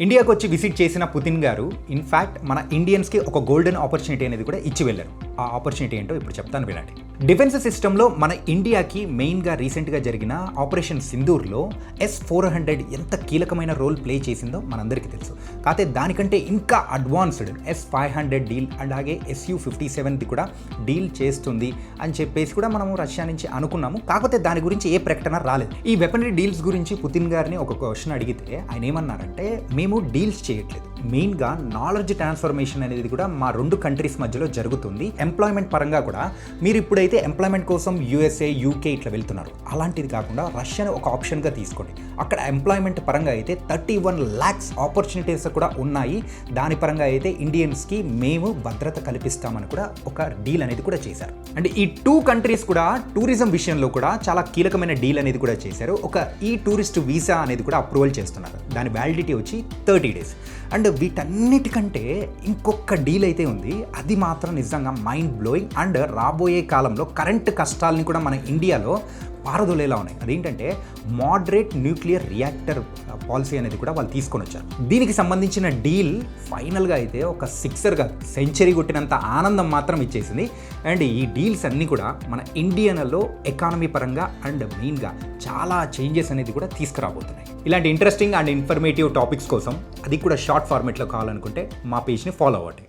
ఇండియాకు వచ్చి విజిట్ చేసిన పుతిన్ గారు ఇన్ఫ్యాక్ట్ మన ఇండియన్స్కి ఒక గోల్డెన్ ఆపర్చునిటీ అనేది కూడా ఇచ్చి వెళ్ళారు. ఆ ఆపర్చునిటీ ఏంటో ఇప్పుడు చెప్తాను వినండి. డిఫెన్స్ సిస్టంలో మన ఇండియాకి మెయిన్గా రీసెంట్గా జరిగిన ఆపరేషన్ సింధూర్లో S-400 ఎంత కీలకమైన రోల్ ప్లే చేసిందో మనందరికీ తెలుసు. కాకపోతే దానికంటే ఇంకా అడ్వాన్స్డ్ S-500 డీల్ అలాగే Su-57ది కూడా డీల్ చేస్తుంది అని చెప్పేసి కూడా మనము రష్యా నుంచి అనుకున్నాము. కాకపోతే దాని గురించి ఏ ప్రకటన రాలేదు. ఈ వెపనరీ డీల్స్ గురించి పుతిన్ గారిని ఒక క్వశ్చన్ అడిగితే ఆయన ఏమన్నారంటే, మేము డీల్స్ చేయట్లేదు, మెయిన్గా నాలెడ్జ్ ట్రాన్స్ఫర్మేషన్ అనేది కూడా మా రెండు కంట్రీస్ మధ్యలో జరుగుతుంది. ఎంప్లాయ్మెంట్ పరంగా కూడా మీరు ఇప్పుడైతే ఎంప్లాయ్మెంట్ కోసం USA, UK ఇట్లా వెళ్తున్నారు, అలాంటిది కాకుండా రష్యాని ఒక ఆప్షన్గా తీసుకోండి. అక్కడ ఎంప్లాయ్మెంట్ పరంగా అయితే 31 lakhs ఆపర్చునిటీస్ కూడా ఉన్నాయి. దాని పరంగా అయితే ఇండియన్స్కి మేము భద్రత కల్పిస్తామని కూడా ఒక డీల్ అనేది కూడా చేశారు. అండ్ ఈ టూ కంట్రీస్ కూడా టూరిజం విషయంలో కూడా చాలా కీలకమైన డీల్ అనేది కూడా చేశారు. ఒక ఈ టూరిస్ట్ వీసా అనేది కూడా అప్రూవల్ చేస్తున్నారు. దాని వ్యాలిడిటీ వచ్చి 30 days. అండ్ వీటన్నిటికంటే ఇంకొక డీల్ అయితే ఉంది, అది మాత్రం నిజంగా మైండ్ బ్లోయింగ్. అండ్ రాబోయే కాలంలో కరెంట్ కష్టాలని కూడా మన ఇండియాలో పారదోలేలా ఉన్నాయి. అదేంటంటే మోడరేట్ న్యూక్లియర్ రియాక్టర్ పాలసీ అనేది కూడా వాళ్ళు తీసుకొని వచ్చారు. దీనికి సంబంధించిన డీల్ ఫైనల్గా అయితే ఒక సిక్సర్గా సెంచరీ కొట్టినంత ఆనందం మాత్రం ఇచ్చేసింది. అండ్ ఈ డీల్స్ అన్నీ కూడా మన ఇండియన్లో ఎకానమీ పరంగా అండ్ మెయిన్గా చాలా చేంజెస్ అనేది కూడా తీసుకురాబోతున్నాయి. ఇలాంటి ఇంట్రెస్టింగ్ అండ్ ఇన్ఫర్మేటివ్ టాపిక్స్ కోసం, అది కూడా షార్ట్ ఫార్మేట్లో కావాలనుకుంటే మా పేజ్ని ఫాలో అవ్వండి.